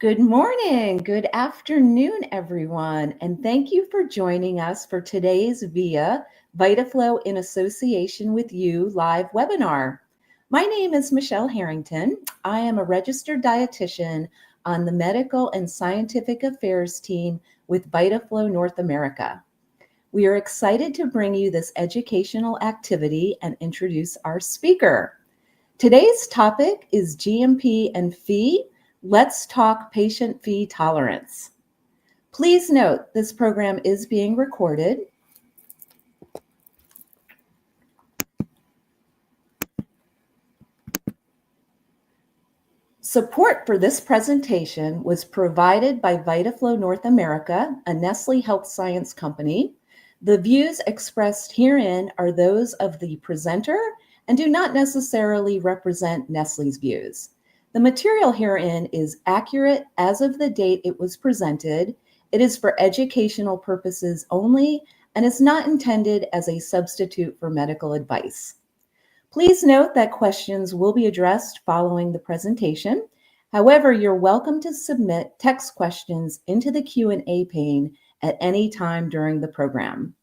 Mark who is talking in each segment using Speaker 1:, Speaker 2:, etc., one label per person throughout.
Speaker 1: Good morning, good afternoon, everyone, and thank you for joining us for today's VIA VitaFlow in Association with You live webinar. My name is Michelle Harrington. I am a registered dietitian on the Medical and Scientific Affairs team with VitaFlow North America. We are excited to bring you this educational activity and introduce our speaker. Today's topic is GMP and fee. Let's talk patient fee tolerance. Please note this program is being recorded. Support for this presentation was provided by VitaFlow North America, a Nestle Health Science company. The views expressed herein are those of the presenter and do not necessarily represent Nestle's views. The material herein is accurate as of the date it was presented. It is for educational purposes only and is not intended as a substitute for medical advice. Please note that questions will be addressed following the presentation. However, you're welcome to submit text questions into the Q&A pane at any time during the program.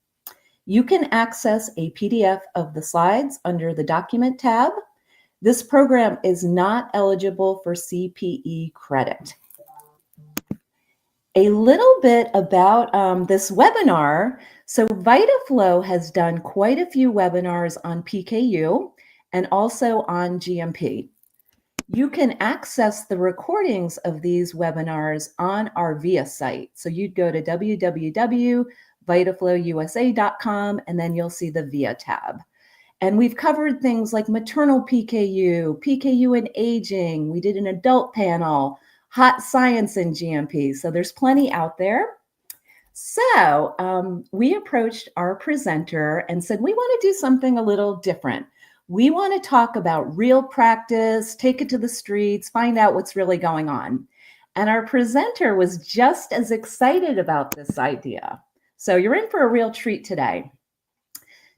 Speaker 1: You can access a PDF of the slides under the Document tab. This program is not eligible for CPE credit. A little bit about this webinar. So VitaFlow has done quite a few webinars on PKU and also on GMP. You can access the recordings of these webinars on our VIA site. So you'd go to www.vitaflowusa.com and then you'll see the VIA tab. And we've covered things like maternal PKU, PKU and aging. We did an adult panel, hot science in GMP. So there's plenty out there. So we approached our presenter and said, we want to do something a little different. We want to talk about real practice, take it to the streets, find out what's really going on. And our presenter was just as excited about this idea. So you're in for a real treat today.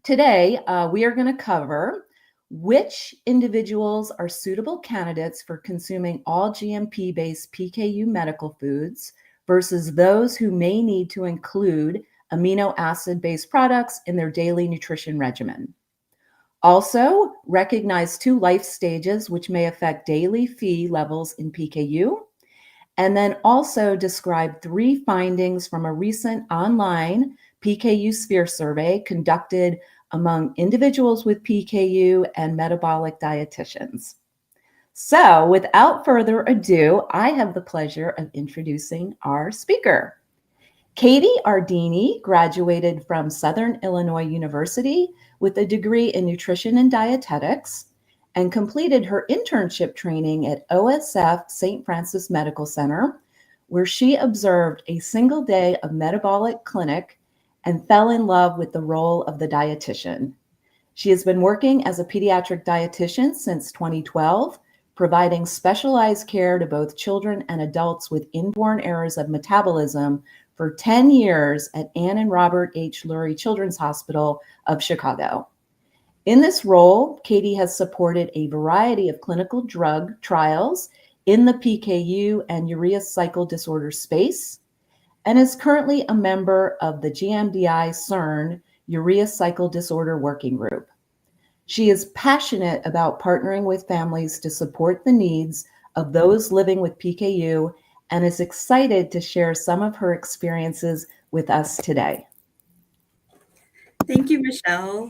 Speaker 1: Today, we are going to cover which individuals are suitable candidates for consuming all GMP-based PKU medical foods versus those who may need to include amino acid-based products in their daily nutrition regimen. Also, recognize 2 life stages which may affect daily Phe levels in PKU, and then also describe 3 findings from a recent online PKU Sphere survey conducted among individuals with PKU and metabolic dietitians. So without further ado, I have the pleasure of introducing our speaker. Katie Ardini graduated from Southern Illinois University with a degree in nutrition and dietetics and completed her internship training at OSF St. Francis Medical Center, where she observed a single day of metabolic clinic and fell in love with the role of the dietitian. She has been working as a pediatric dietitian since 2012, providing specialized care to both children and adults with inborn errors of metabolism for 10 years at Ann and Robert H. Lurie Children's Hospital of Chicago. In this role, Katie has supported a variety of clinical drug trials in the PKU and urea cycle disorder space, and is currently a member of the GMDI CERN Urea Cycle Disorder Working Group. She is passionate about partnering with families to support the needs of those living with PKU and is excited to share some of her experiences with us today.
Speaker 2: Thank you, Michelle.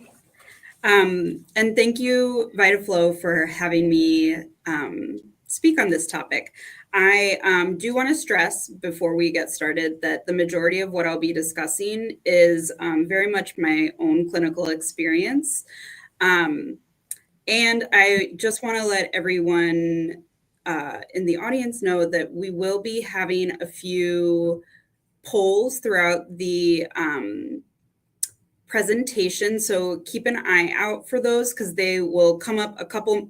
Speaker 2: And thank you, VitaFlow, for having me speak on this topic. I do want to stress before we get started that the majority of what I'll be discussing is very much my own clinical experience. And I just want to let everyone in the audience know that we will be having a few polls throughout the presentation, so keep an eye out for those because they will come up a couple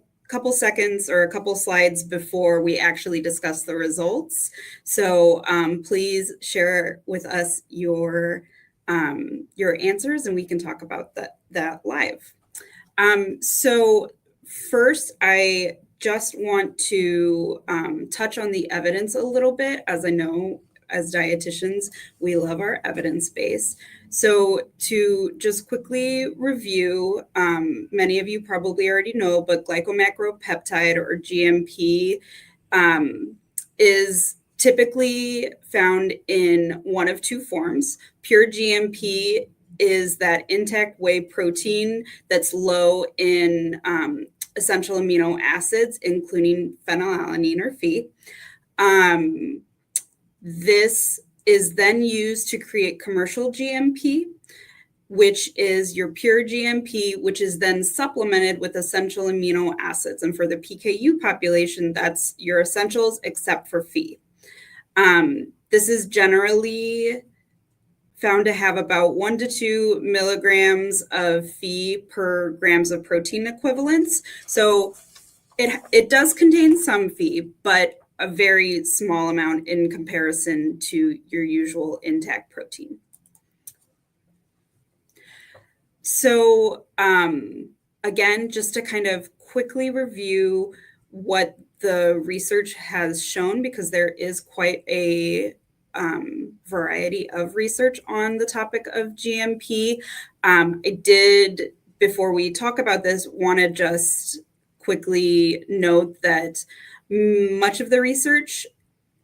Speaker 2: seconds or a couple slides before we actually discuss the results. So please share with us your answers and we can talk about that live. So first, I just want to touch on the evidence a little bit, as I know as dietitians, we love our evidence base. So to just quickly review, many of you probably already know, but glycomacropeptide or GMP is typically found in one of two forms. Pure GMP is that intact whey protein that's low in essential amino acids, including phenylalanine or Phe. This is then used to create commercial GMP, which is your pure GMP, which is then supplemented with essential amino acids. And for the PKU population, that's your essentials except for Phe. This is generally found to have about 1 to 2 milligrams of Phe per grams of protein equivalents. So it does contain some Phe, but a very small amount in comparison to your usual intact protein. So again, just to kind of quickly review what the research has shown, because there is quite a variety of research on the topic of GMP. I did, before we talk about this, want to just quickly note that much of the research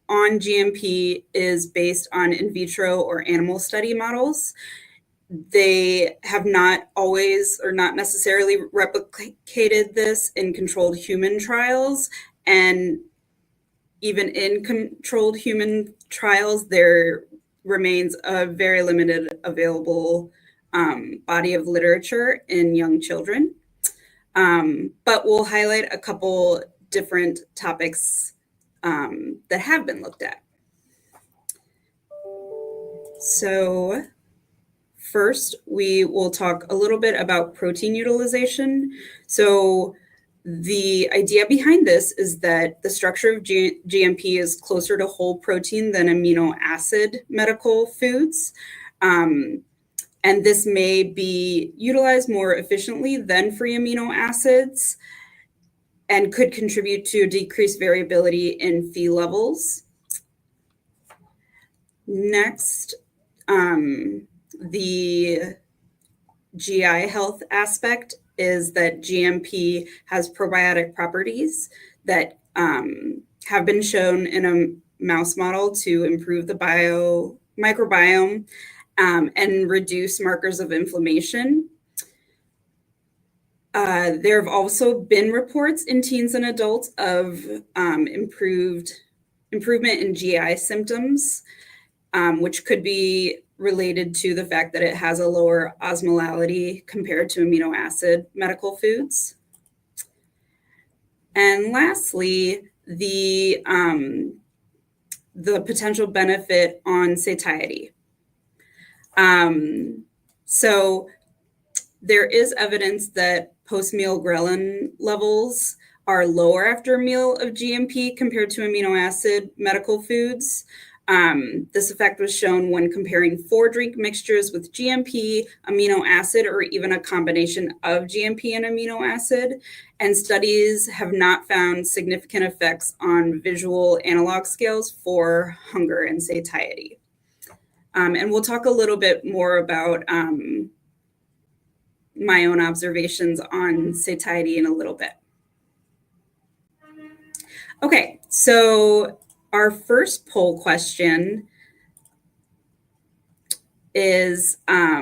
Speaker 2: on GMP is based on in vitro or animal study models. They have not always or not necessarily replicated this in controlled human trials. And even in controlled human trials, there remains a very limited available body of literature in young children. But we'll highlight a couple different topics that have been looked at. So first, we will talk a little bit about protein utilization. So the idea behind this is that the structure of GMP is closer to whole protein than amino acid medical foods. And this may be utilized more efficiently than free amino acids and could contribute to decreased variability in Phe levels. Next, the GI health aspect is that GMP has probiotic properties that have been shown in a mouse model to improve the microbiome and reduce markers of inflammation. There have also been reports in teens and adults of improvement in GI symptoms, which could be related to the fact that it has a lower osmolality compared to amino acid medical foods. And lastly, the potential benefit on satiety. So there is evidence that post-meal ghrelin levels are lower after a meal of GMP compared to amino acid medical foods. This effect was shown when comparing 4 drink mixtures with GMP, amino acid, or even a combination of GMP and amino acid. And studies have not found significant effects on visual analog scales for hunger and satiety. And we'll talk a little bit more about my own observations on satiety in a little bit. Okay, so our first poll question is how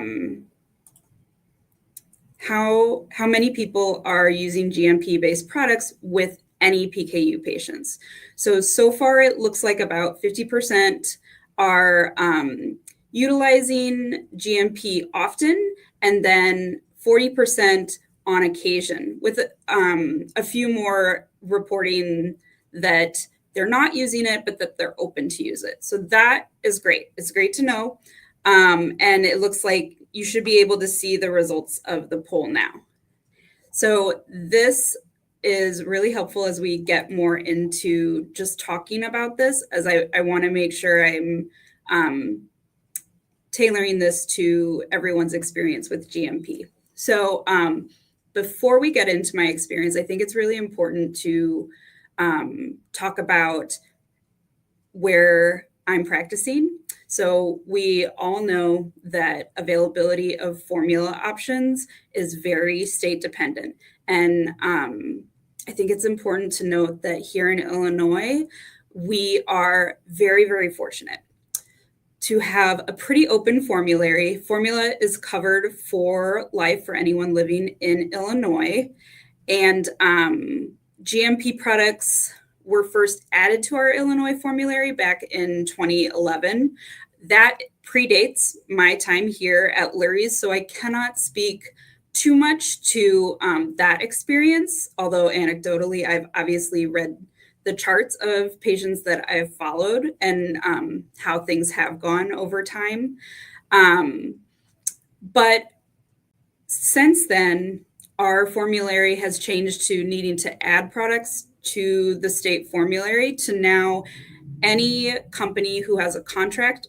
Speaker 2: many people are using GMP-based products with any PKU patients? So far it looks like about 50% are utilizing GMP often, and then 40% on occasion, with a few more reporting that they're not using it, but that they're open to use it. So that is great. It's great to know. And it looks like you should be able to see the results of the poll now. So this is really helpful as we get more into just talking about this, as I want to make sure I'm tailoring this to everyone's experience with GMP. So before we get into my experience, I think it's really important to talk about where I'm practicing. So we all know that availability of formula options is very state dependent. And I think it's important to note that here in Illinois, we are very, very fortunate to have a pretty open formulary. Formula is covered for life for anyone living in Illinois. And GMP products were first added to our Illinois formulary back in 2011. That predates my time here at Lurie's, so I cannot speak too much to that experience, although anecdotally, I've obviously read the charts of patients that I've followed and how things have gone over time. But since then, our formulary has changed to needing to add products to the state formulary to now any company who has a contract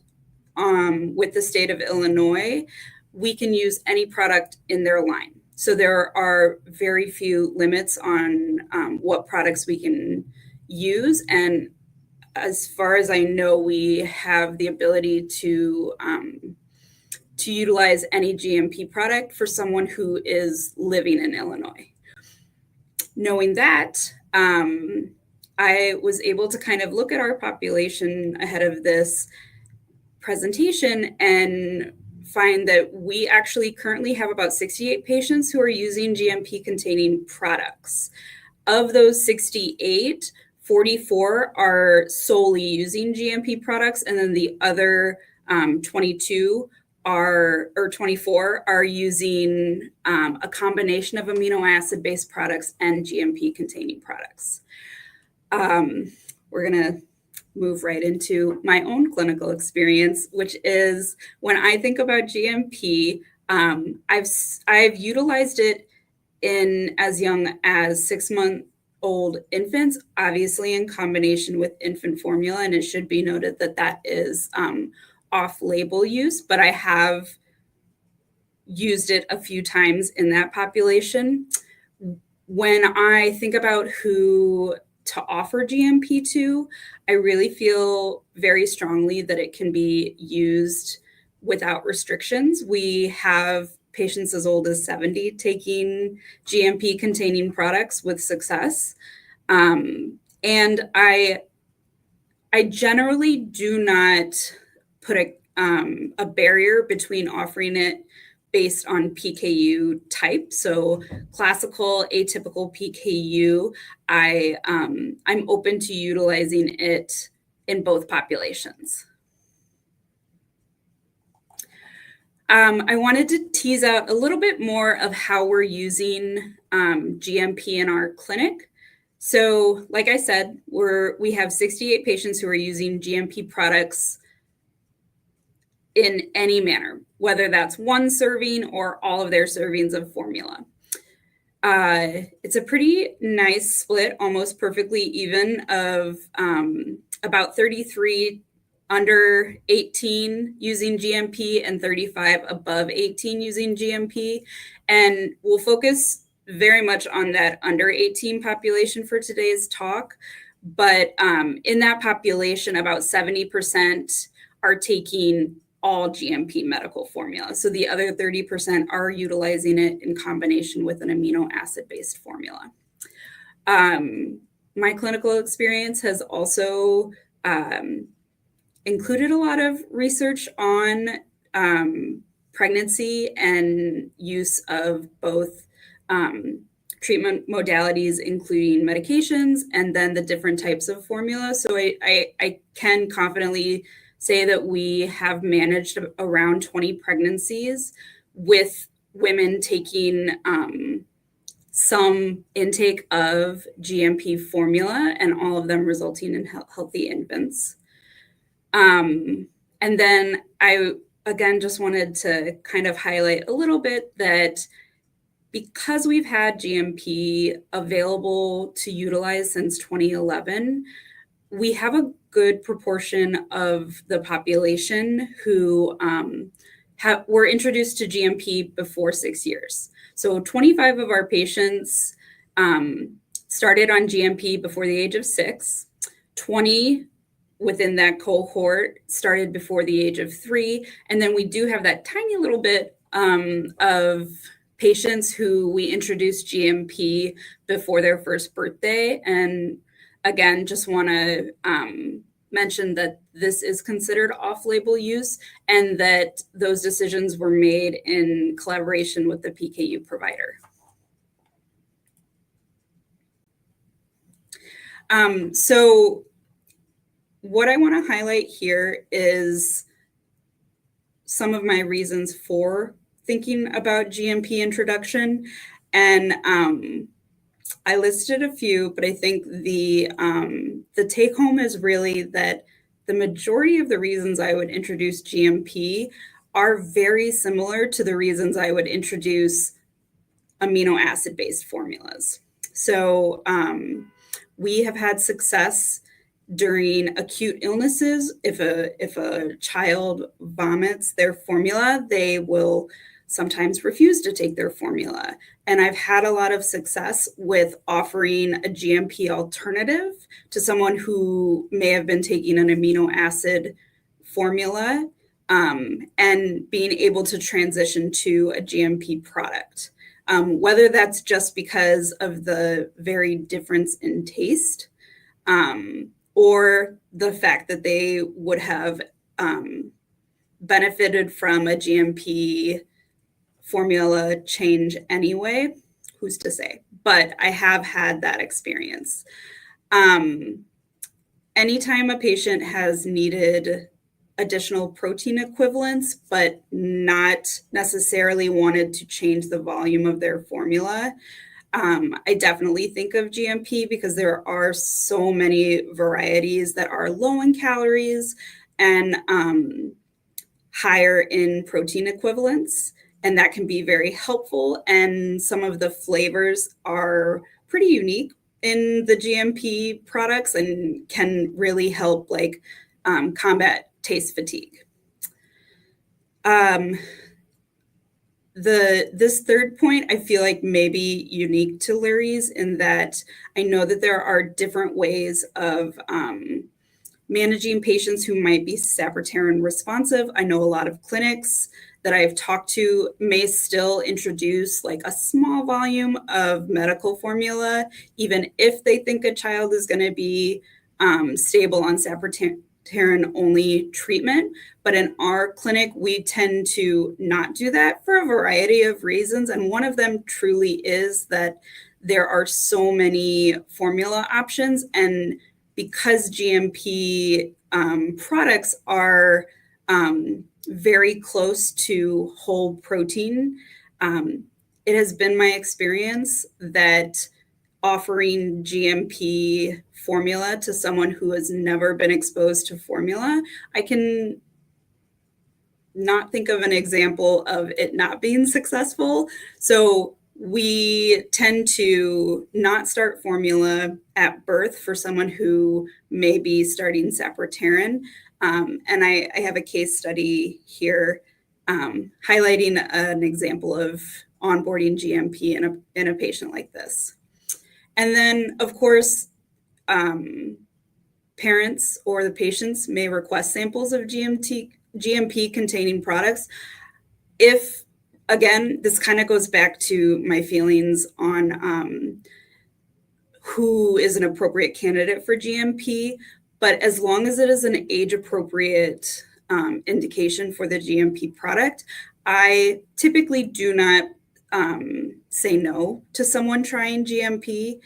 Speaker 2: with the state of Illinois, we can use any product in their line. So there are very few limits on what products we can use. And as far as I know, we have the ability to utilize any GMP product for someone who is living in Illinois. Knowing that, I was able to kind of look at our population ahead of this presentation and find that we actually currently have about 68 patients who are using GMP containing products. Of those 68, 44 are solely using GMP products, and then the other 24 are using a combination of amino acid based products and GMP containing products. We're gonna move right into my own clinical experience, which is when I think about GMP, I've utilized it in as young as 6-month-old infants, obviously in combination with infant formula, and it should be noted that that is off-label use, but I have used it a few times in that population. When I think about who to offer GMP to, I really feel very strongly that it can be used without restrictions. We have patients as old as 70 taking GMP containing products with success. And I generally do not put a barrier between offering it based on PKU type. So classical, atypical PKU, I'm open to utilizing it in both populations. I wanted to tease out a little bit more of how we're using GMP in our clinic. So like I said, we have 68 patients who are using GMP products in any manner, whether that's one serving or all of their servings of formula. It's a pretty nice split, almost perfectly even, of about 33 under 18 using GMP and 35 above 18 using GMP. And we'll focus very much on that under 18 population for today's talk. But in that population, about 70% are taking all GMP medical formula. So the other 30% are utilizing it in combination with an amino acid-based formula. My clinical experience has also included a lot of research on pregnancy and use of both treatment modalities, including medications, and then the different types of formula. So I can confidently say that we have managed around 20 pregnancies with women taking some intake of GMP formula, and all of them resulting in healthy infants. And then I, again, just wanted to kind of highlight a little bit that because we've had GMP available to utilize since 2011, we have a good proportion of the population who were introduced to GMP before 6 years. So 25 of our patients started on GMP before the age of 6. 20 within that cohort started before the age of 3. And then we do have that tiny little bit of patients who we introduced GMP before their first birthday. And again, just want to mention that this is considered off-label use and that those decisions were made in collaboration with the PKU provider. So what I want to highlight here is some of my reasons for thinking about GMP introduction. And I listed a few, but I think the take home is really that the majority of the reasons I would introduce GMP are very similar to the reasons I would introduce amino acid based formulas. So we have had success during acute illnesses. If a child vomits their formula, they will sometimes refuse to take their formula. And I've had a lot of success with offering a GMP alternative to someone who may have been taking an amino acid formula and being able to transition to a GMP product. Whether that's just because of the very difference in taste or the fact that they would have benefited from a GMP formula change anyway, who's to say? But I have had that experience. Anytime a patient has needed additional protein equivalents, but not necessarily wanted to change the volume of their formula, I definitely think of GMP because there are so many varieties that are low in calories and higher in protein equivalents. And that can be very helpful. And some of the flavors are pretty unique in the GMP products and can really help like combat taste fatigue. This third point, I feel like maybe unique to Lurie's in that I know that there are different ways of managing patients who might be sapropterin responsive. I know a lot of clinics that I've talked to may still introduce like a small volume of medical formula, even if they think a child is going to be stable on sapropterin only treatment. But in our clinic, we tend to not do that for a variety of reasons. And one of them truly is that there are so many formula options. And because GMP products are very close to whole protein, it has been my experience that offering GMP formula to someone who has never been exposed to formula, I can not think of an example of it not being successful. So we tend to not start formula at birth for someone who may be starting sapropterin. And I have a case study here highlighting an example of onboarding GMP in a patient like this. And then, of course, parents or the patients may request samples of GMP containing products. If, again, this kind of goes back to my feelings on who is an appropriate candidate for GMP, but as long as it is an age-appropriate indication for the GMP product, I typically do not say no to someone trying GMP.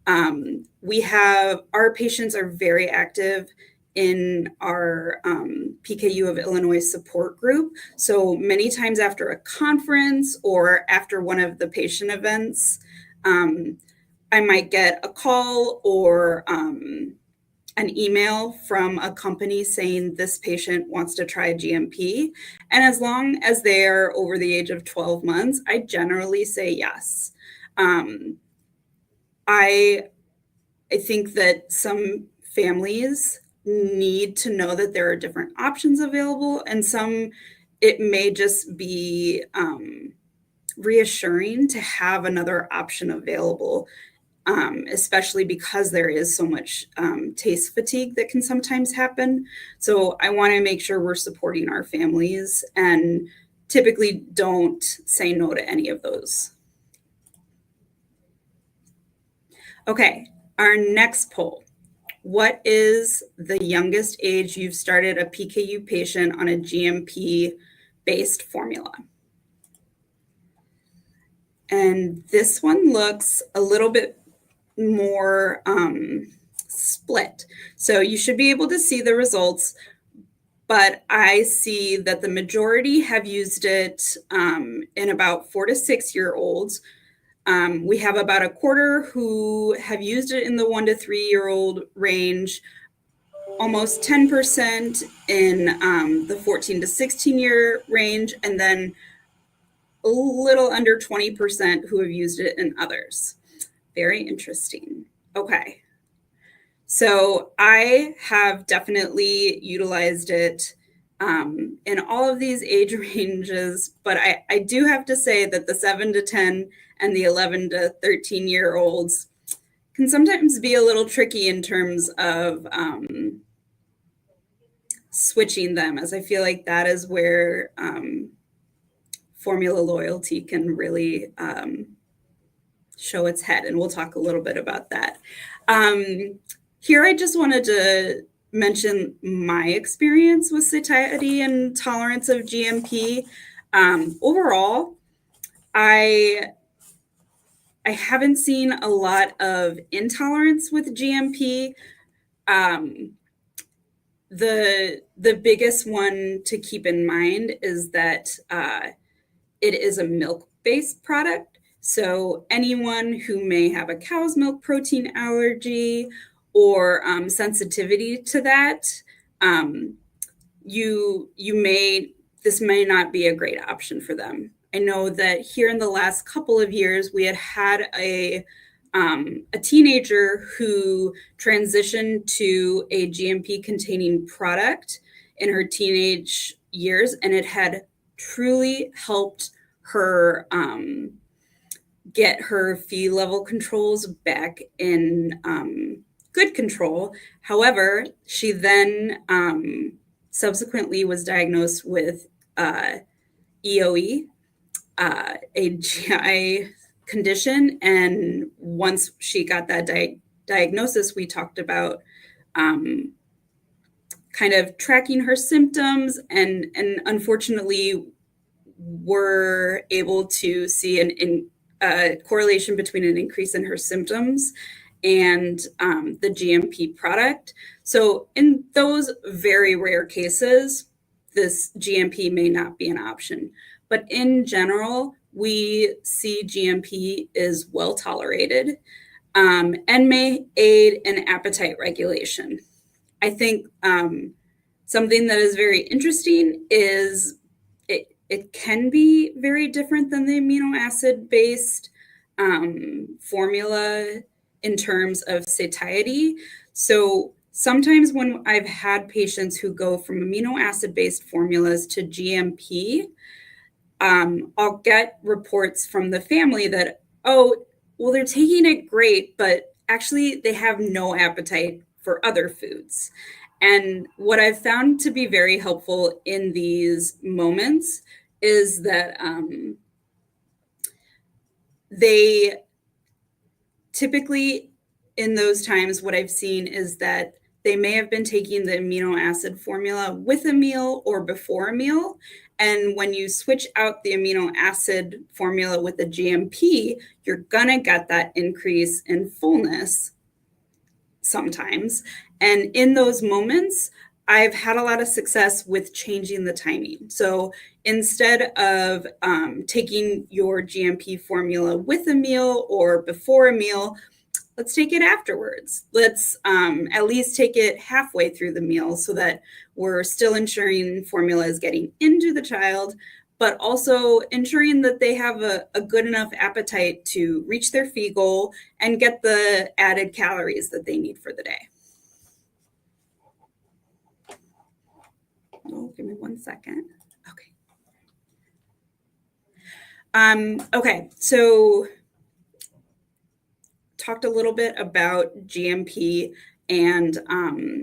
Speaker 2: Our patients are very active in our PKU of Illinois support group. So many times after a conference or after one of the patient events, I might get a call or an email from a company saying this patient wants to try GMP. And as long as they're over the age of 12 months, I generally say yes. I think that some families need to know that there are different options available, and some it may just be reassuring to have another option available, especially because there is so much taste fatigue that can sometimes happen. So I want to make sure we're supporting our families and typically don't say no to any of those. Okay, our next poll. What is the youngest age you've started a PKU patient on a GMP-based formula? And this one looks a little bit more split. So you should be able to see the results, but I see that the majority have used it in about 4 to 6 year olds. We have about a quarter who have used it in the 1 to 3 year old range, almost 10% in the 14 to 16 year range, and then a little under 20% who have used it in others. Very interesting. Okay. So I have definitely utilized it in all of these age ranges, but I do have to say that the 7 to 10 and the 11 to 13 year olds can sometimes be a little tricky in terms of switching them, as I feel like that is where formula loyalty can really show its head. And we'll talk a little bit about that. Here, I just wanted to mention my experience with satiety and tolerance of GMP. Overall, I haven't seen a lot of intolerance with GMP. The biggest one to keep in mind is that it is a milk-based product. So anyone who may have a cow's milk protein allergy or sensitivity to that, this may not be a great option for them. I know that here in the last couple of years, we had a teenager who transitioned to a GMP containing product in her teenage years, and it had truly helped her get her Phe level controls back in good control. However, she then subsequently was diagnosed with EOE, a GI condition. And once she got that diagnosis, we talked about kind of tracking her symptoms, and unfortunately were able to see a correlation between an increase in her symptoms and the GMP product. So in those very rare cases, this GMP may not be an option. But in general, we see GMP is well tolerated and may aid in appetite regulation. I think something that is very interesting is it can be very different than the amino acid-based formula in terms of satiety. So sometimes when I've had patients who go from amino acid-based formulas to GMP, I'll get reports from the family that, oh, well, they're taking it great, but actually they have no appetite for other foods. And what I've found to be very helpful in these moments is that they typically, in those times, what I've seen is that they may have been taking the amino acid formula with a meal or before a meal. And when you switch out the amino acid formula with the GMP, you're going to get that increase in fullness sometimes. And in those moments, I've had a lot of success with changing the timing. So instead of taking your GMP formula with a meal or before a meal, let's take it afterwards. Let's at least take it halfway through the meal so that we're still ensuring formula is getting into the child, but also ensuring that they have a good enough appetite to reach their Phe goal and get the added calories that they need for the day. Oh, give me 1 second. Okay. Okay, so talked a little bit about GMP and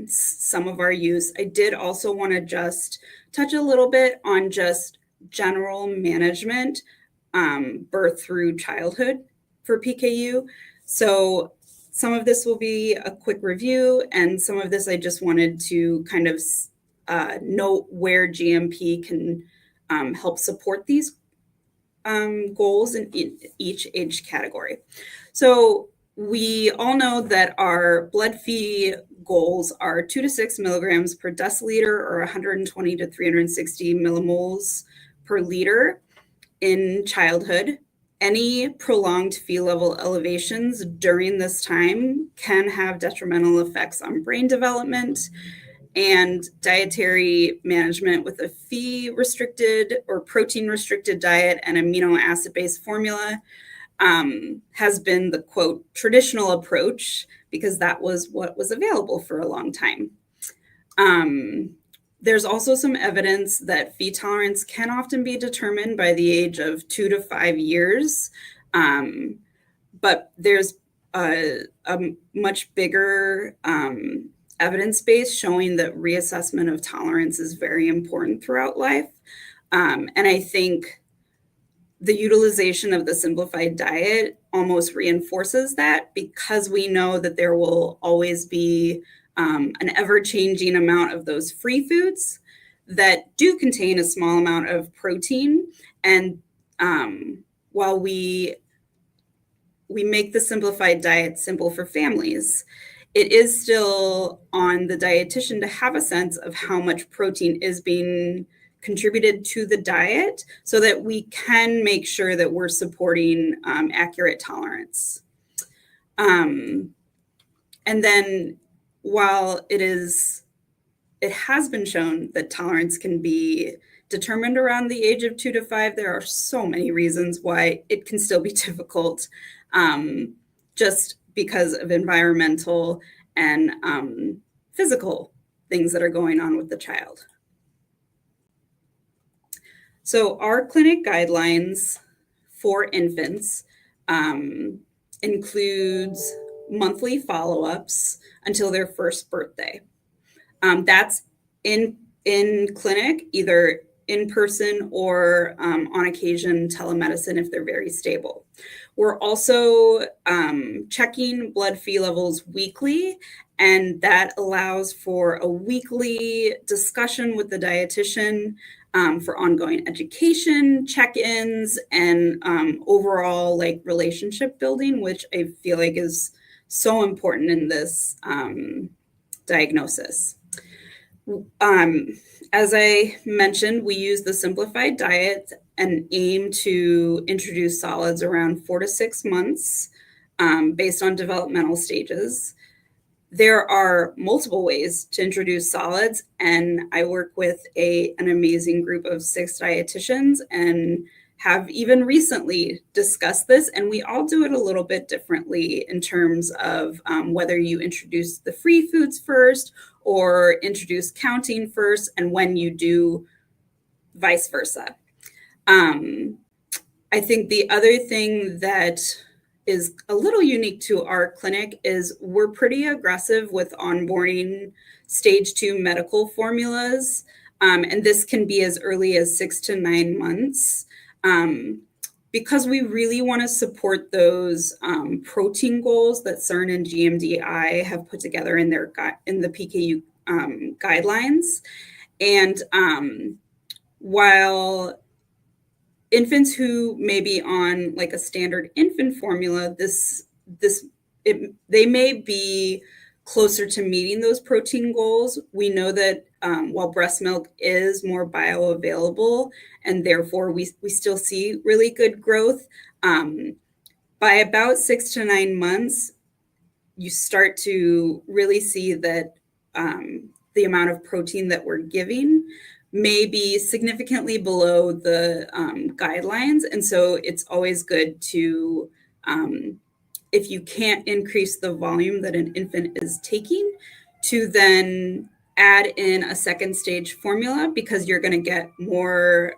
Speaker 2: some of our use. I did also want to just touch a little bit on just general management, birth through childhood for PKU. So some of this will be a quick review, and some of this I just wanted to kind of note where GMP can help support these goals in each age category. So we all know that our blood Phe goals are 2 to 6 milligrams per deciliter or 120 to 360 millimoles per liter in childhood. Any prolonged Phe level elevations during this time can have detrimental effects on brain development, and dietary management with a Phe restricted or protein restricted diet and amino acid based formula has been the quote traditional approach because that was what was available for a long time. There's also some evidence that Phe tolerance can often be determined by the age of 2 to 5 years, but there's a much bigger evidence base showing that reassessment of tolerance is very important throughout life. And I think the utilization of the simplified diet almost reinforces that because we know that there will always be an ever-changing amount of those free foods that do contain a small amount of protein. And while we make the simplified diet simple for families, it is still on the dietitian to have a sense of how much protein is being contributed to the diet so that we can make sure that we're supporting accurate tolerance. And then while it has been shown that tolerance can be determined around the age of 2 to 5, there are so many reasons why it can still be difficult, just because of environmental and physical things that are going on with the child. So our clinic guidelines for infants includes monthly follow-ups until their first birthday. That's in clinic, either in person or on occasion telemedicine if they're very stable. We're also checking blood Phe levels weekly, and that allows for a weekly discussion with the dietitian for ongoing education, check-ins, and overall like relationship building, which I feel like is so important in this diagnosis. As I mentioned, we use the simplified diet and aim to introduce solids around 4 to 6 months based on developmental stages. There are multiple ways to introduce solids, and I work with an amazing group of 6 dietitians and have even recently discussed this, and we all do it a little bit differently in terms of whether you introduce the free foods first or introduce counting first, and when you do vice versa. I think the other thing that is a little unique to our clinic is we're pretty aggressive with onboarding stage 2 medical formulas, and this can be as early as 6 to 9 months. Because we really want to support those protein goals that CERN and GMDI have put together in the PKU guidelines. And while infants who may be on like a standard infant formula, they may be closer to meeting those protein goals. We know that while breast milk is more bioavailable and therefore we still see really good growth, by about 6 to 9 months, you start to really see that the amount of protein that we're giving may be significantly below the guidelines. And so it's always good to, if you can't increase the volume that an infant is taking, to then add in a second stage formula because you're going to get more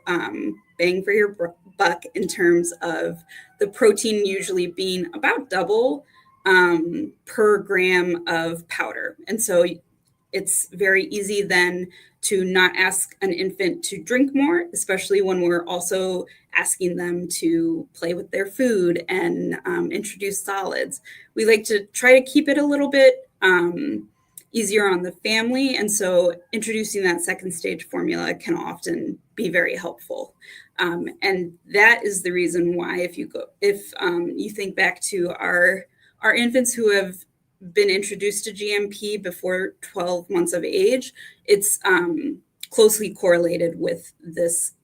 Speaker 2: bang for your buck in terms of the protein usually being about double per gram of powder. And so it's very easy then to not ask an infant to drink more, especially when we're also asking them to play with their food and introduce solids. We like to try to keep it a little bit easier on the family. And so introducing that second stage formula can often be very helpful. And that is the reason why if you think back to our infants who have been introduced to GMP before 12 months of age, it's closely correlated with this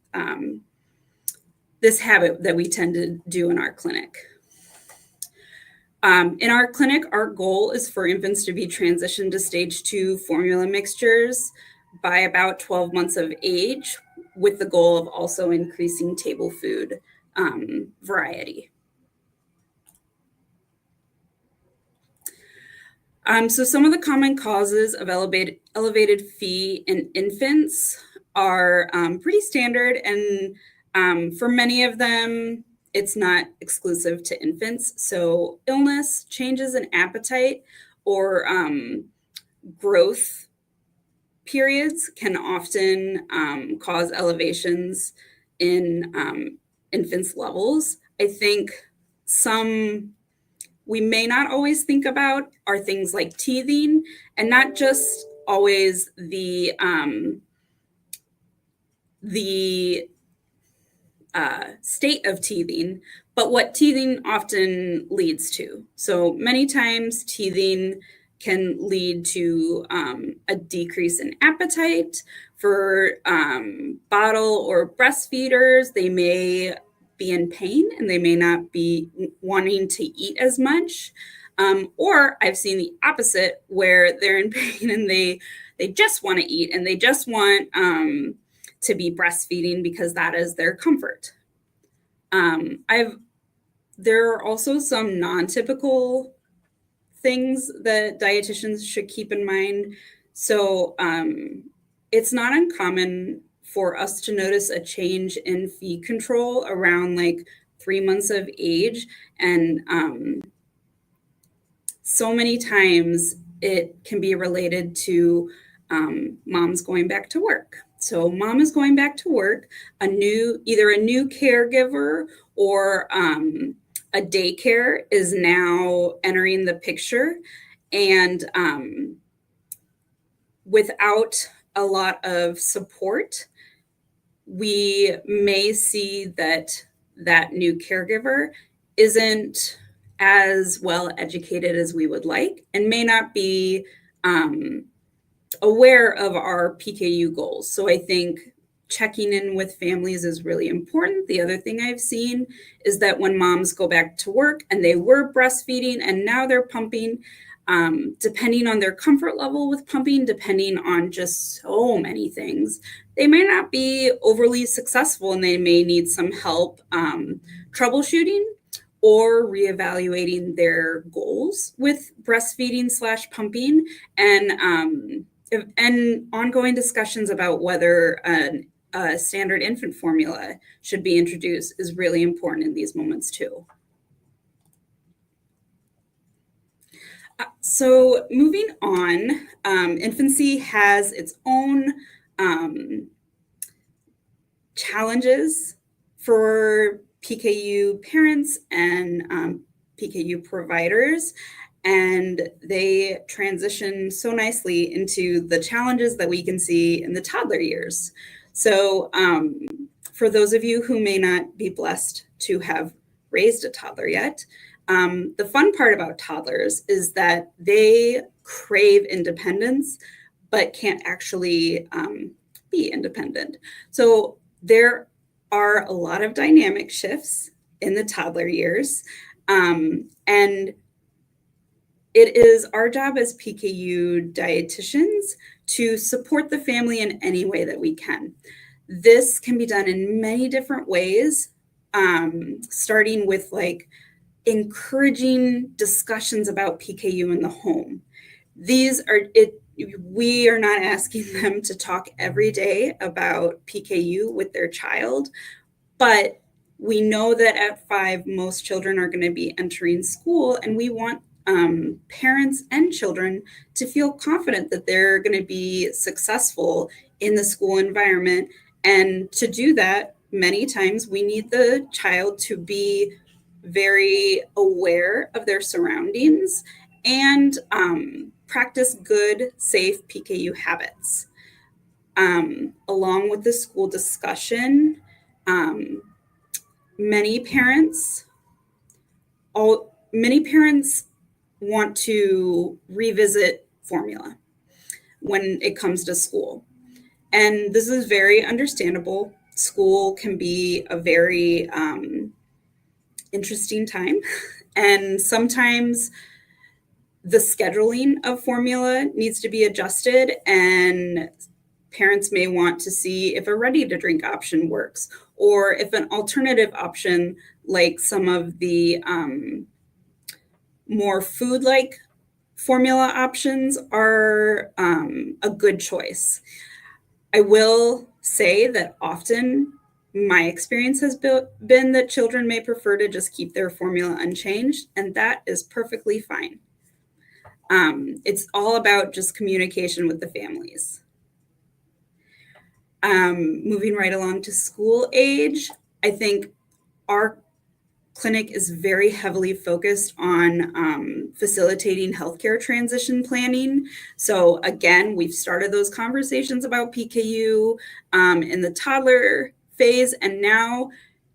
Speaker 2: this habit that we tend to do in our clinic. In our clinic, our goal is for infants to be transitioned to stage 2 formula mixtures by about 12 months of age, with the goal of also increasing table food variety. So some of the common causes of elevated Phe in infants are pretty standard, and for many of them, it's not exclusive to infants. So illness, changes in appetite, or growth periods can often cause elevations in infants' levels. I think some we may not always think about are things like teething, and not just always the state of teething, but what teething often leads to. So many times teething can lead to a decrease in appetite. For bottle or breastfeeders, they may be in pain and they may not be wanting to eat as much. Or I've seen the opposite, where they're in pain and they just want to eat and they just want to be breastfeeding because that is their comfort. There are also some non-typical things that dietitians should keep in mind. So it's not uncommon for us to notice a change in Phe control around like 3 months of age. And so many times it can be related to moms going back to work. So mom is going back to work, either a new caregiver or a daycare is now entering the picture. And without a lot of support, we may see that new caregiver isn't as well educated as we would like and may not be aware of our PKU goals. So I think checking in with families is really important. The other thing I've seen is that when moms go back to work and they were breastfeeding and now they're pumping, depending on their comfort level with pumping, depending on just so many things, they may not be overly successful and they may need some help troubleshooting or reevaluating their goals with breastfeeding/pumping, and ongoing discussions about whether a standard infant formula should be introduced is really important in these moments too. So moving on, infancy has its own challenges for PKU parents and PKU providers, and they transition so nicely into the challenges that we can see in the toddler years. So for those of you who may not be blessed to have raised a toddler yet, the fun part about toddlers is that they crave independence, but can't actually be independent. So there are a lot of dynamic shifts in the toddler years. And it is our job as PKU dietitians to support the family in any way that we can. This can be done in many different ways, starting with like encouraging discussions about PKU in the home. We are not asking them to talk every day about PKU with their child, but We know that at 5, most children are going to be entering school, and we want parents and children to feel confident that they're going to be successful in the school environment. And to do that, many times we need the child to be very aware of their surroundings and practice good, safe PKU habits. Along with the school discussion, um, many parents many parents want to revisit formula when it comes to school. And this is very understandable. School can be a very interesting time. And sometimes the scheduling of formula needs to be adjusted, and parents may want to see if a ready to drink option works, or if an alternative option like some of the more food like formula options are a good choice. I will say that often my experience has been that children may prefer to just keep their formula unchanged, and that is perfectly fine. It's all about just communication with the families. Moving right along to school age, I think our clinic is very heavily focused on facilitating healthcare transition planning. So again, we've started those conversations about PKU in the toddler phase, and now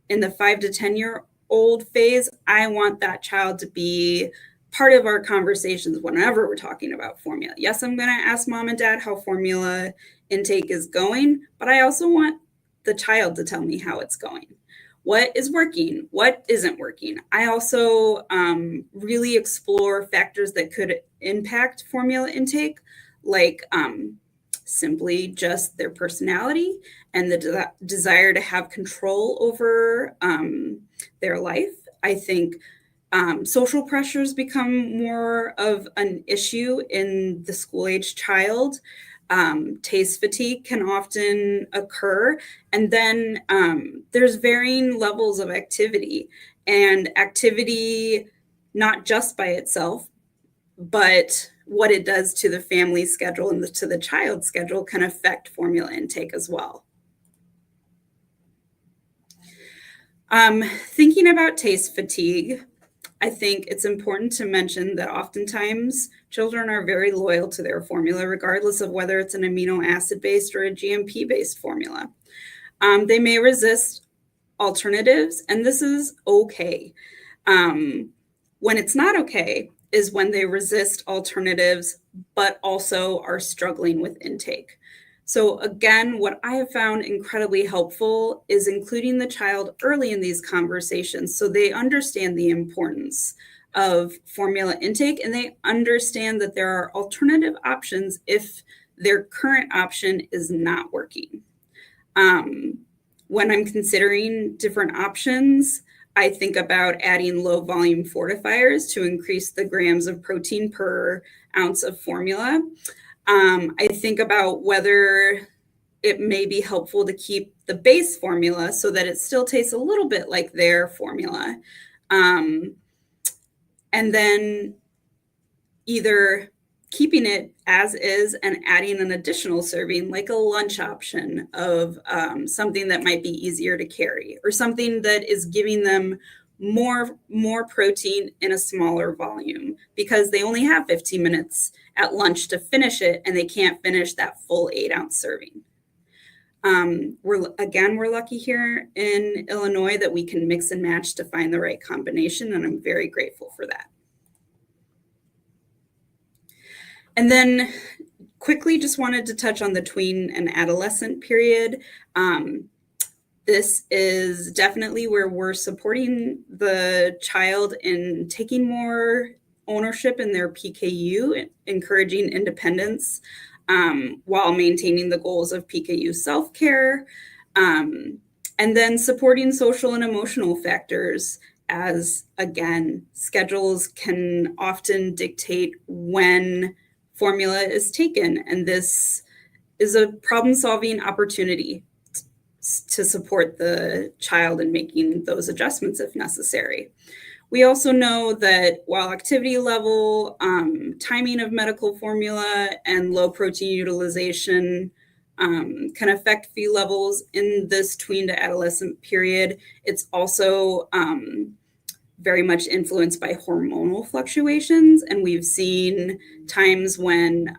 Speaker 2: in the 5 to 10-year-old phase, I want that child to be part of our conversations whenever we're talking about formula. Yes, I'm going to ask mom and dad how formula intake is going, but I also want the child to tell me how it's going. What is working? What isn't working? I also really explore factors that could impact formula intake, like simply just their personality and the desire to have control over their life. I think social pressures become more of an issue in the school-age child. Taste fatigue can often occur. And then there's varying levels of activity, and activity, not just by itself, but what it does to the family schedule and to the child's schedule can affect formula intake as well. Thinking about taste fatigue, I think it's important to mention that oftentimes children are very loyal to their formula, regardless of whether it's an amino acid based or a GMP based formula. They may resist alternatives, and this is okay. When it's not okay is when they resist alternatives, but also are struggling with intake. So again, what I have found incredibly helpful is including the child early in these conversations so they understand the importance of formula intake, and they understand that there are alternative options if their current option is not working. When I'm considering different options, I think about adding low volume fortifiers to increase the grams of protein per ounce of formula. I think about whether it may be helpful to keep the base formula so that it still tastes a little bit like their formula. And then either keeping it as is and adding an additional serving, like a lunch option of something that might be easier to carry, or something that is giving them more protein in a smaller volume, because they only have 15 minutes at lunch to finish it, and they can't finish that full 8-ounce serving. We're lucky here in Illinois that we can mix and match to find the right combination, and I'm very grateful for that. And then quickly just wanted to touch on the tween and adolescent period. This is definitely where we're supporting the child in taking more ownership in their PKU, encouraging independence while maintaining the goals of PKU self-care, and then supporting social and emotional factors, as again, schedules can often dictate when formula is taken, and this is a problem-solving opportunity. to support the child in making those adjustments if necessary. We also know that while activity level, timing of medical formula, and low protein utilization can affect Phe levels in this tween to adolescent period, it's also very much influenced by hormonal fluctuations. And we've seen times when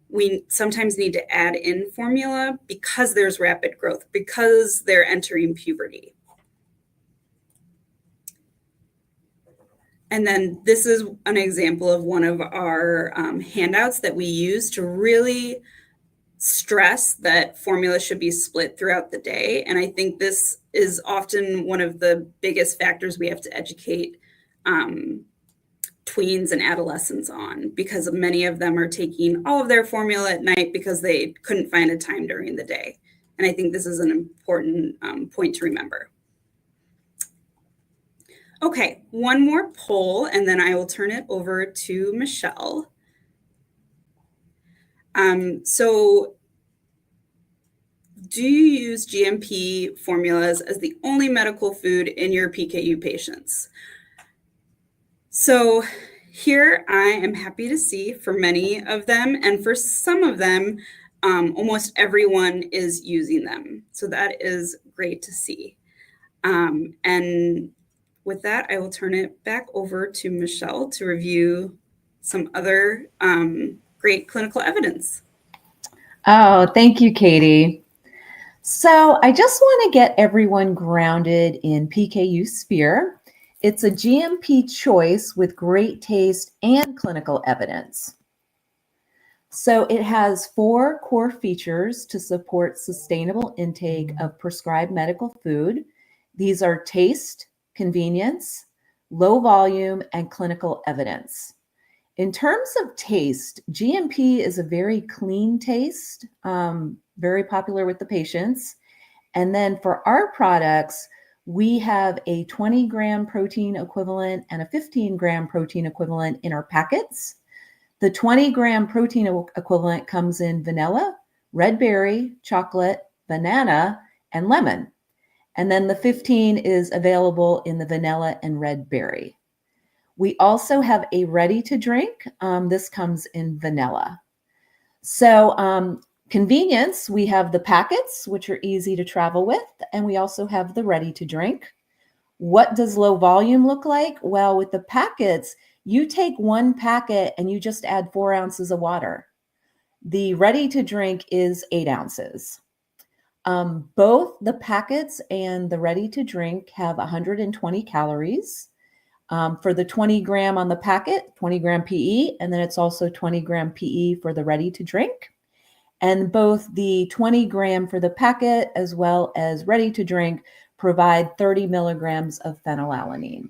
Speaker 2: we sometimes need to add in formula because there's rapid growth, because they're entering puberty. And then this is an example of one of our handouts that we use to really stress that formula should be split throughout the day. And I think this is often one of the biggest factors we have to educate tweens and adolescents on, because many of them are taking all of their formula at night because they couldn't find a time during the day. And I think this is an important point to remember. Okay, one more poll, and then I will turn it over to Michelle. So do you use GMP formulas as the only medical food in your PKU patients? So here I am happy to see for many of them, and for some of them, almost everyone is using them. So that is great to see. And with that, I will turn it back over to Michelle to review some other great clinical evidence.
Speaker 1: Oh, thank you, Katie. So I just want to get everyone grounded in PKU Sphere. It's a GMP choice with great taste and clinical evidence. So it has 4 core features to support sustainable intake of prescribed medical food. These are taste, convenience, low volume, and clinical evidence. In terms of taste, GMP is a very clean taste, very popular with the patients. And then for our products, we have a 20-gram protein equivalent and a 15-gram protein equivalent in our packets. The 20-gram protein equivalent comes in vanilla, red berry, chocolate, banana, and lemon. And then the 15 is available in the vanilla and red berry. We also have a ready to drink. This comes in vanilla. So convenience, we have the packets, which are easy to travel with, and we also have the ready to drink. What does low volume look like? Well, with the packets, you take 1 packet and you just add 4 ounces of water. The ready to drink is 8 ounces. Both the packets and the ready to drink have 120 calories. For the 20 gram on the packet, 20 gram PE, and then it's also 20 gram PE for the ready to drink. And both the 20 gram for the packet as well as ready to drink provide 30 milligrams of phenylalanine.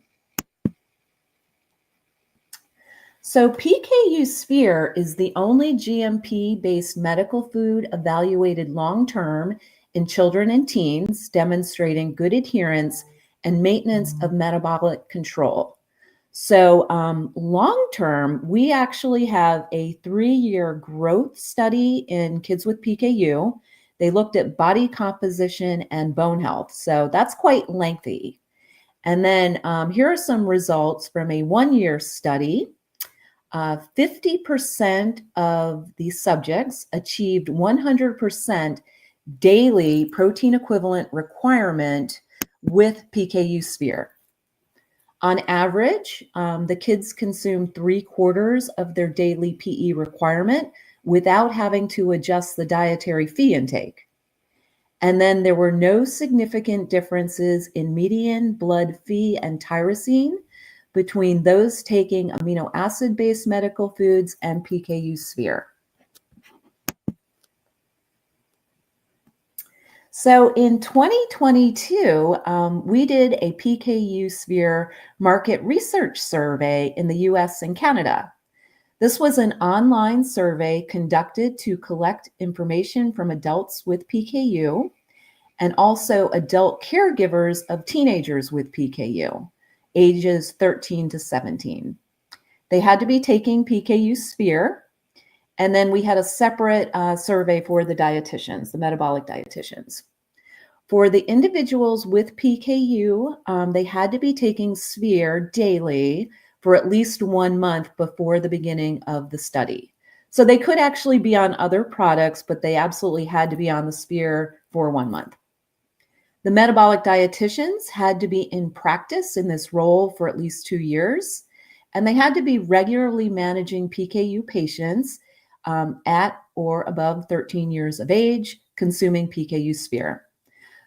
Speaker 1: So PKU Sphere is the only GMP-based medical food evaluated long-term in children and teens, demonstrating good adherence and maintenance of metabolic control. So long-term, we actually have a 3-year growth study in kids with PKU. They looked at body composition and bone health. So that's quite lengthy. And then here are some results from a 1-year study. 50% of the subjects achieved 100% daily protein equivalent requirement with PKU Sphere. On average, the kids consumed 3/4 of their daily PE requirement without having to adjust the dietary Phe intake. And then there were no significant differences in median blood Phe and tyrosine between those taking amino acid-based medical foods and PKU Sphere. So in 2022, we did a PKU Sphere market research survey in the US and Canada. This was an online survey conducted to collect information from adults with PKU and also adult caregivers of teenagers with PKU, ages 13 to 17. They had to be taking PKU Sphere. And then we had a separate survey for the dietitians, the metabolic dietitians. For the individuals with PKU, they had to be taking Sphere daily for at least 1 month before the beginning of the study. So they could actually be on other products, but they absolutely had to be on the Sphere for 1 month. The metabolic dietitians had to be in practice in this role for at least 2 years, and they had to be regularly managing PKU patients at or above 13 years of age, consuming PKU Sphere.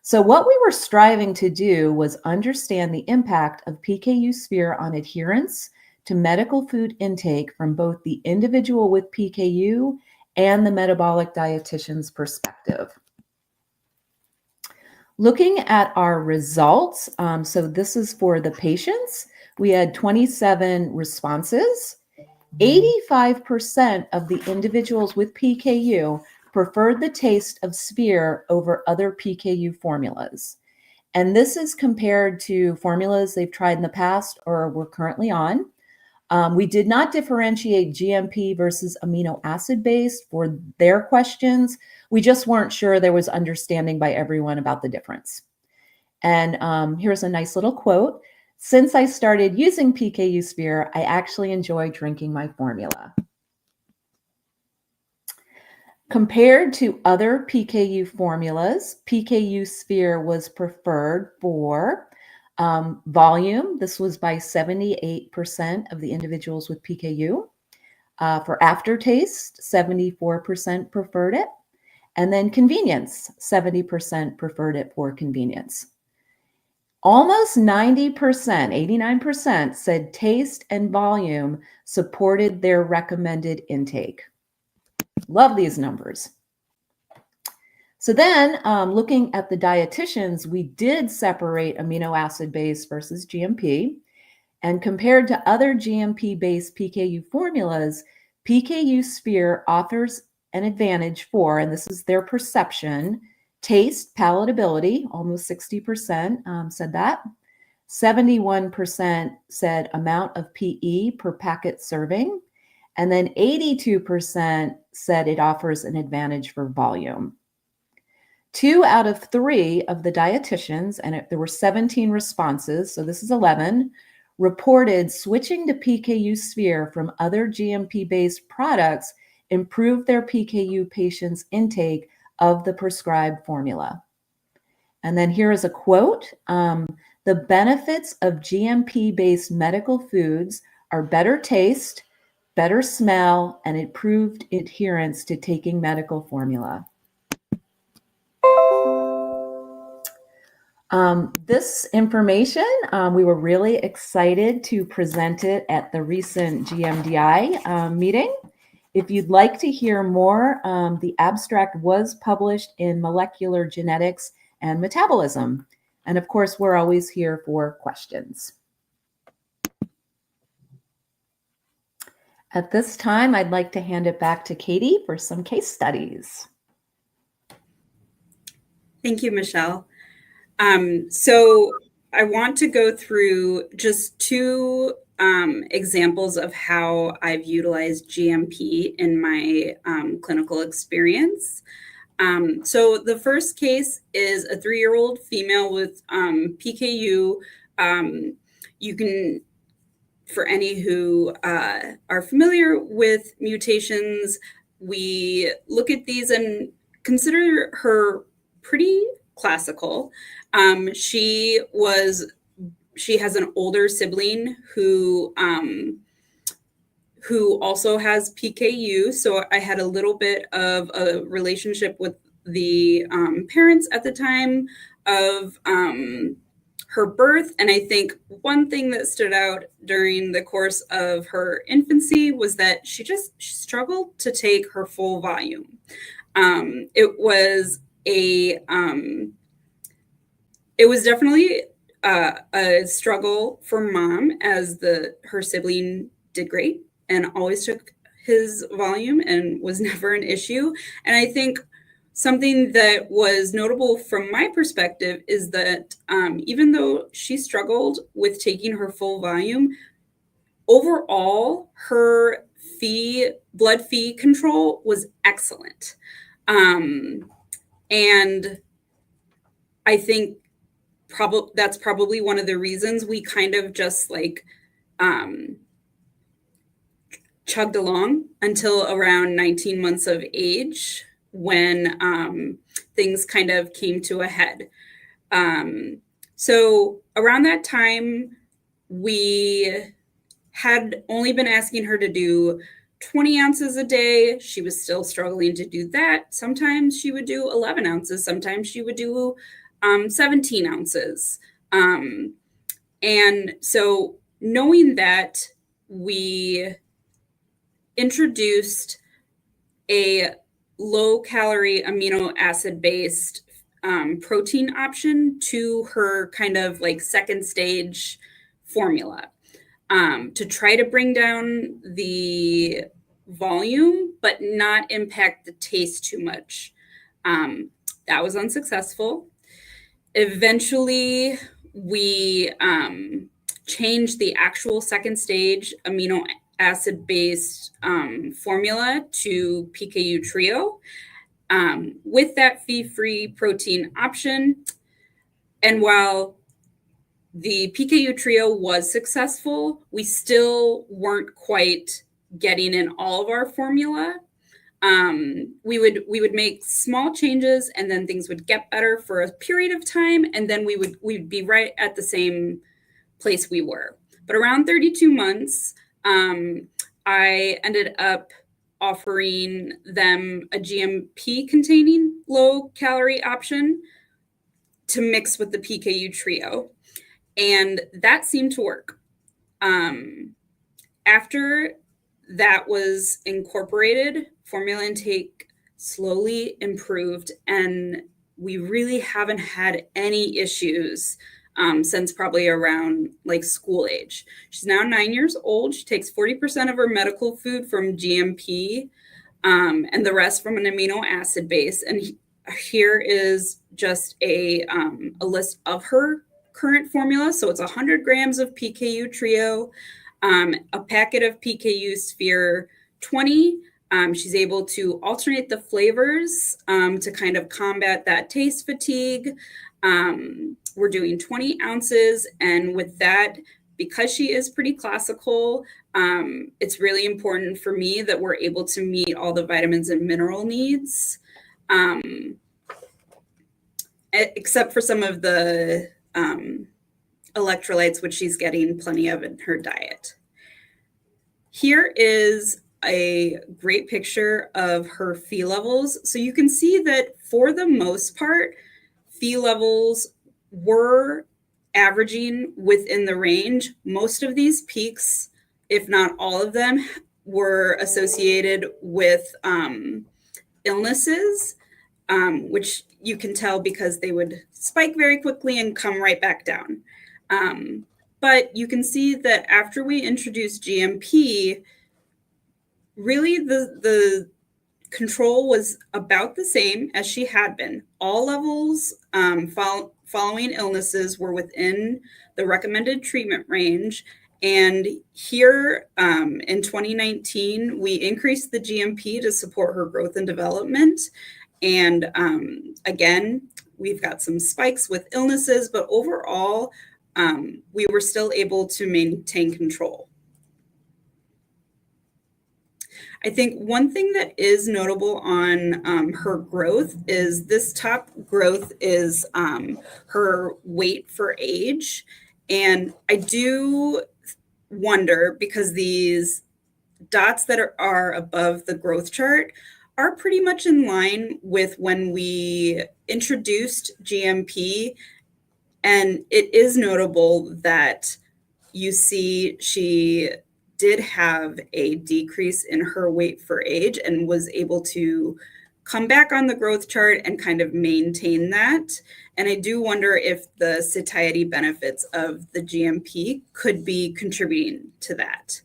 Speaker 1: So, what we were striving to do was understand the impact of PKU Sphere on adherence to medical food intake from both the individual with PKU and the metabolic dietitian's perspective. Looking at our results, so this is for the patients, we had 27 responses. 85% of the individuals with PKU preferred the taste of Sphere over other PKU formulas. And this is compared to formulas they've tried in the past or were currently on. We did not differentiate GMP versus amino acid based for their questions. We just weren't sure there was understanding by everyone about the difference. And here's a nice little quote. Since I started using PKU Sphere, I actually enjoy drinking my formula. Compared to other PKU formulas, PKU Sphere was preferred for volume. This was by 78% of the individuals with PKU. For aftertaste, 74% preferred it. And then convenience, 70% preferred it for convenience. Almost 90%, 89% said taste and volume supported their recommended intake. Love these numbers. So then looking at the dietitians, we did separate amino acid based versus GMP. And compared to other GMP-based PKU formulas, PKU Sphere offers an advantage for, and this is their perception, taste, palatability, almost 60% said that. 71% said amount of PE per packet serving. And then 82% said it offers an advantage for volume. 2 out of 3 of the dietitians, and there were 17 responses, so this is 11, reported switching to PKU Sphere from other GMP-based products improved their PKU patients' intake of the prescribed formula. And then here is a quote. The benefits of GMP-based medical foods are better taste, better smell, and improved adherence to taking medical formula. This information, we were really excited to present it at the recent GMDI meeting. If you'd like to hear more, the abstract was published in Molecular Genetics and Metabolism. And of course, we're always here for questions. At this time, I'd like to hand it back to Katie for some case studies.
Speaker 2: Thank you, Michelle. So I want to go through just 2 examples of how I've utilized GMP in my clinical experience. So the first case is a 3-year-old female with PKU. You can, for any who are familiar with mutations, we look at these and consider her pretty classical. She has an older sibling who also has PKU. So I had a little bit of a relationship with the parents at the time of her birth. And I think one thing that stood out during the course of her infancy was that she struggled to take her full volume. It was definitely a struggle for mom, as her sibling did great and always took his volume and was never an issue. And I think something that was notable from my perspective is that even though she struggled with taking her full volume, overall, her blood Phe control was excellent. And I think that's probably one of the reasons we kind of just like chugged along until around 19 months of age when things kind of came to a head. So around that time, we had only been asking her to do 20 ounces a day. She was still struggling to do that. Sometimes she would do 11 ounces. Sometimes she would do 17 ounces. And so knowing that, we introduced a low calorie amino acid based protein option to her kind of like second stage formula to try to bring down the volume but not impact the taste too much. That was unsuccessful. Eventually, we changed the actual second stage amino acid based formula to PKU Trio with that fee free protein option. And while the PKU Trio was successful, we still weren't quite getting in all of our formula. We would make small changes, and then things would get better for a period of time, and then we'd be right at the same place we were. But around 32 months, I ended up offering them a GMP containing low calorie option to mix with the PKU Trio, and that seemed to work. After that was incorporated, formula intake slowly improved, and we really haven't had any issues since probably around like school age. She's now 9 years old. She takes 40% of her medical food from GMP and the rest from an amino acid base. And here is just a list of her current formula. So it's 100 grams of PKU Trio, a packet of PKU Sphere 20. She's able to alternate the flavors to kind of combat that taste fatigue. We're doing 20 ounces. And with that, because she is pretty classical, it's really important for me that we're able to meet all the vitamins and mineral needs, except for some of the electrolytes, which she's getting plenty of in her diet. Here is a great picture of her Phe levels. So you can see that for the most part, Phe levels were averaging within the range. Most of these peaks, if not all of them, were associated with illnesses, which you can tell because they would spike very quickly and come right back down. But you can see that after we introduced GMP, really the control was about the same as she had been. All levels following illnesses were within the recommended treatment range. And here in 2019, we increased the GMP to support her growth and development. And again, we've got some spikes with illnesses, but overall, we were still able to maintain control. I think one thing that is notable on her growth is this top growth is her weight for age. And I do wonder, because these dots that are above the growth chart are pretty much in line with when we introduced GMP. And it is notable that you see she did have a decrease in her weight for age and was able to come back on the growth chart and kind of maintain that. And I do wonder if the satiety benefits of the GMP could be contributing to that.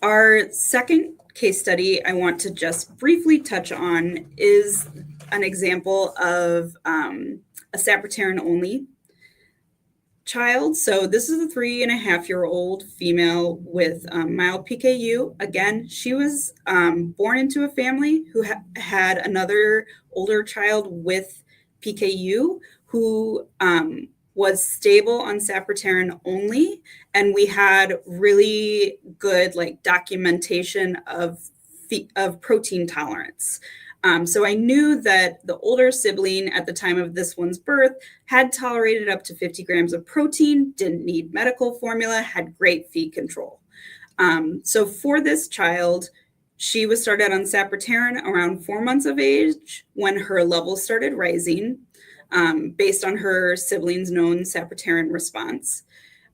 Speaker 2: Our second case study I want to just briefly touch on is an example of a sapropterin only child. So this is a 3.5-year-old female with mild PKU. Again, she was born into a family who had another older child with PKU who was stable on sapropterin only, and we had really good like documentation of protein tolerance. So I knew that the older sibling at the time of this one's birth had tolerated up to 50 grams of protein, didn't need medical formula, had great feed control. So for this child, she was started on sapropterin around 4 months of age when her levels started rising based on her siblings' known sapropterin response.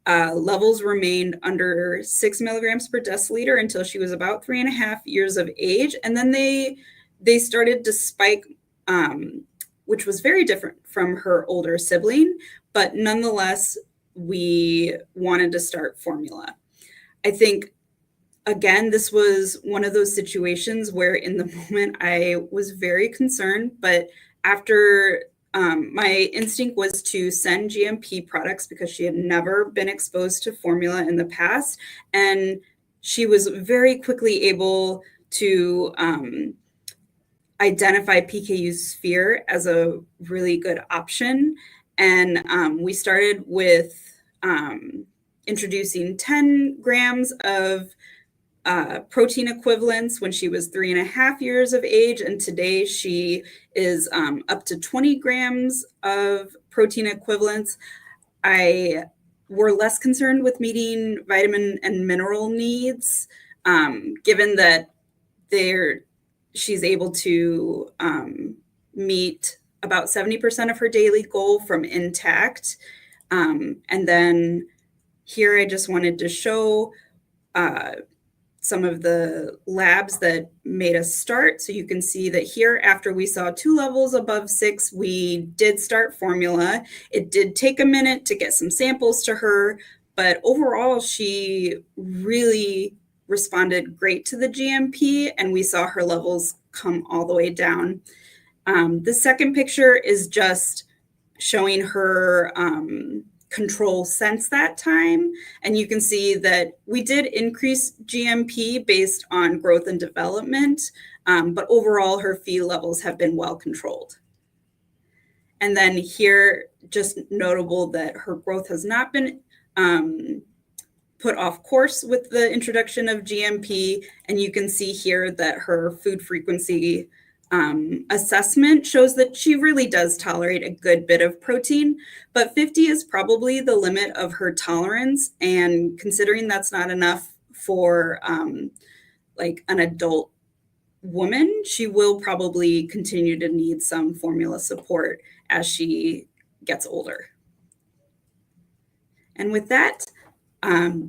Speaker 2: Levels remained under 6 milligrams per deciliter until she was about 3.5 years of age. And then they started to spike, which was very different from her older sibling. But nonetheless, we wanted to start formula. I think, again, this was one of those situations where in the moment I was very concerned, but after my instinct was to send GMP products because she had never been exposed to formula in the past. And she was very quickly able to identify PKU Sphere as a really good option. And we started with introducing 10 grams of protein equivalents when she was 3.5 years of age. And today she is up to 20 grams of protein equivalents. We're less concerned with meeting vitamin and mineral needs, given that she's able to meet about 70% of her daily goal from intact. And then here I just wanted to show some of the labs that made us start. So you can see that here, after we saw 2 levels above 6, we did start formula. It did take a minute to get some samples to her, but overall, she really responded great to the GMP, and we saw her levels come all the way down. The second picture is just showing her control since that time. And you can see that we did increase GMP based on growth and development, but overall her Phe levels have been well controlled. And then here, just notable that her growth has not been put off course with the introduction of GMP. And you can see here that her food frequency assessment shows that she really does tolerate a good bit of protein, but 50 is probably the limit of her tolerance. And considering that's not enough for like an adult woman, she will probably continue to need some formula support as she gets older. And with that,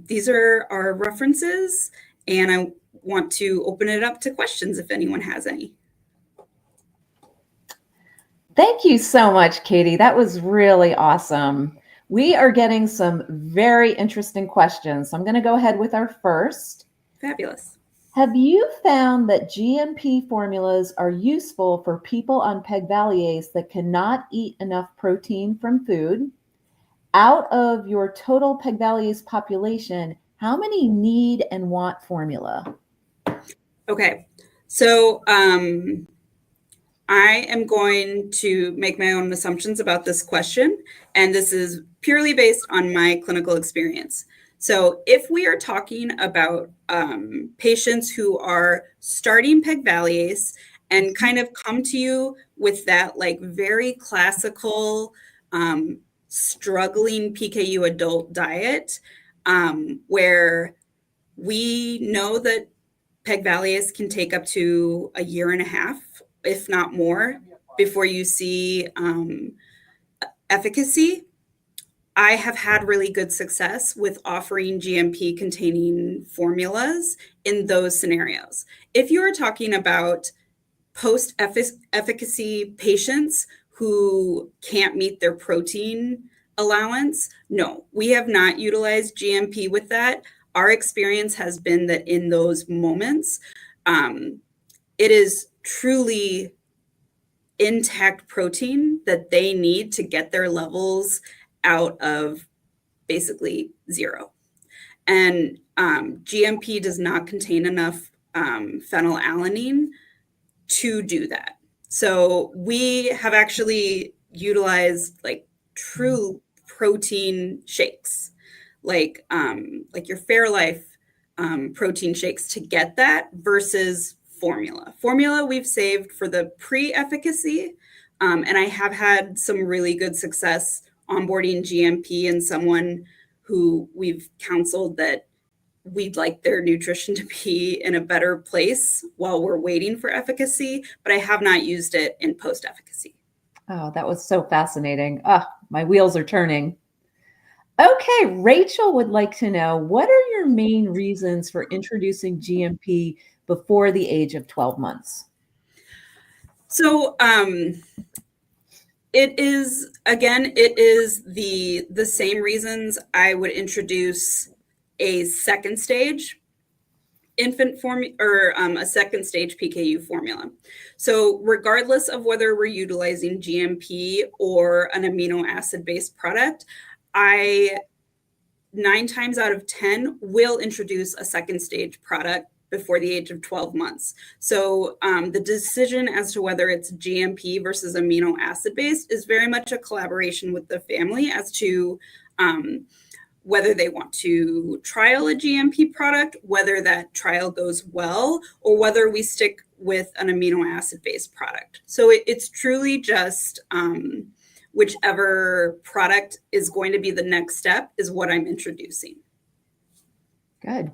Speaker 2: these are our references, and I want to open it up to questions if anyone has any.
Speaker 1: Thank you so much, Katie. That was really awesome. We are getting some very interesting questions. So I'm going to go ahead with our first.
Speaker 2: Fabulous.
Speaker 1: Have you found that GMP formulas are useful for people on pegvaliase that cannot eat enough protein from food? Out of your total pegvaliase population, how many need and want formula?
Speaker 2: Okay, so I am going to make my own assumptions about this question, and this is purely based on my clinical experience. So if we are talking about patients who are starting pegvaliase and kind of come to you with that like very classical struggling PKU adult diet, where we know that pegvaliase can take up to 1.5 years, if not more, before you see efficacy. I have had really good success with offering GMP containing formulas in those scenarios. If you are talking about post-efficacy patients who can't meet their protein allowance, no, we have not utilized GMP with that. Our experience has been that in those moments, it is truly intact protein that they need to get their levels out of basically zero. And GMP does not contain enough phenylalanine to do that. So we have actually utilize like true protein shakes, like your Fairlife protein shakes to get that versus formula. Formula we've saved for the pre-efficacy, and I have had some really good success onboarding GMP in someone who we've counseled that we'd like their nutrition to be in a better place while we're waiting for efficacy, but I have not used it in post-efficacy.
Speaker 1: Oh, that was so fascinating. My wheels are turning. Okay, Rachel would like to know, what are your main reasons for introducing GMP before the age of 12 months?
Speaker 2: So it is, again, it is the same reasons I would introduce a second stage infant formula or a second stage PKU formula. So regardless of whether we're utilizing GMP or an amino acid based product, I 9 times out of 10 will introduce a second stage product before the age of 12 months. So the decision as to whether it's GMP versus amino acid based is very much a collaboration with the family as to whether they want to trial a GMP product, whether that trial goes well, or whether we stick with an amino acid based product. So it's truly just whichever product is going to be the next step is what I'm introducing.
Speaker 1: Good.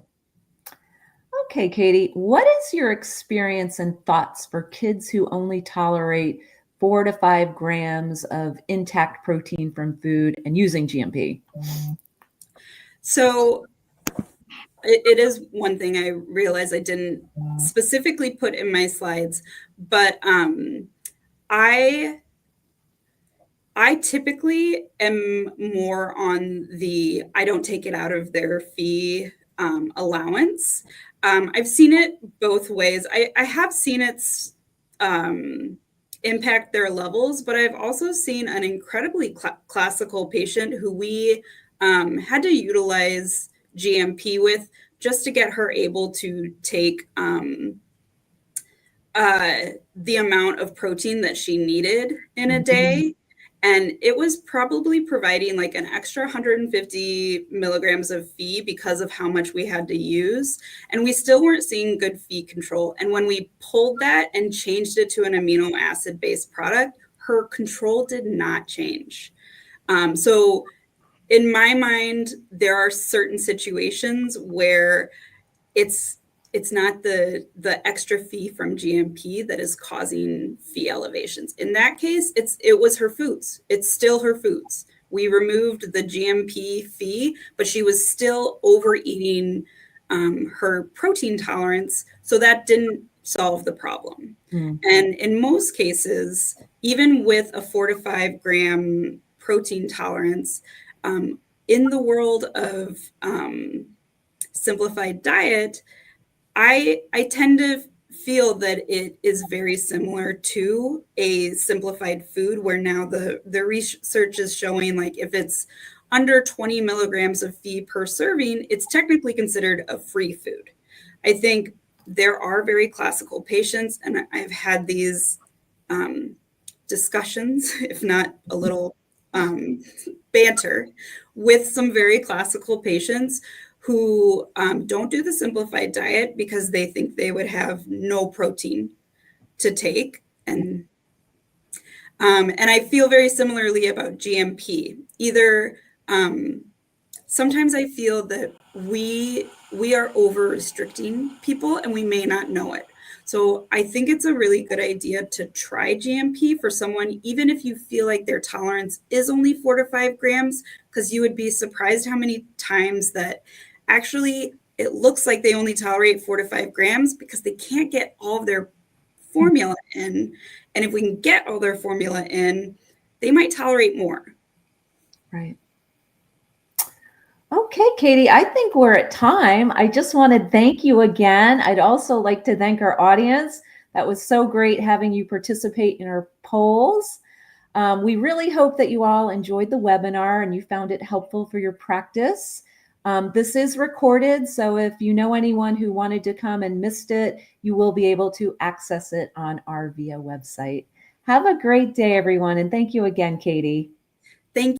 Speaker 1: Okay, Katie, what is your experience and thoughts for kids who only tolerate 4 to 5 grams of intact protein from food and using GMP?
Speaker 2: So it is one thing I realize I didn't specifically put in my slides, but I typically am more on the I don't take it out of their fee allowance. I've seen it both ways. I have seen its impact their levels, but I've also seen an incredibly classical patient who we had to utilize GMP with just to get her able to take the amount of protein that she needed in a day. And it was probably providing like an extra 150 milligrams of Phe because of how much we had to use. And we still weren't seeing good Phe control. And when we pulled that and changed it to an amino acid based product, her control did not change. So in my mind, there are certain situations where it's not the extra Phe from GMP that is causing Phe elevations. In that case, it was her foods. It's still her foods. We removed the GMP Phe, but she was still overeating her protein tolerance, so that didn't solve the problem. And in most cases, even with a 4 to 5 gram protein tolerance, in the world of simplified diet, I tend to feel that it is very similar to a simplified food where now the research is showing like if it's under 20 milligrams of Phe per serving, it's technically considered a free food. I think there are very classical patients, and I've had these discussions, if not a little banter, with some very classical patients who don't do the simplified diet because they think they would have no protein to take. And I feel very similarly about GMP. Either sometimes I feel that we are over restricting people and we may not know it. So I think it's a really good idea to try GMP for someone, even if you feel like their tolerance is only 4 to 5 grams, because you would be surprised how many times that actually it looks like they only tolerate 4 to 5 grams because they can't get all of their formula in. And if we can get all their formula in, they might tolerate more.
Speaker 1: Right. Okay, Katie, I think we're at time. I just want to thank you again. I'd also like to thank our audience. That was so great having you participate in our polls. We really hope that you all enjoyed the webinar and you found it helpful for your practice. This is recorded, so if you know anyone who wanted to come and missed it, you will be able to access it on our VIA website. Have a great day, everyone. And thank you again, Katie.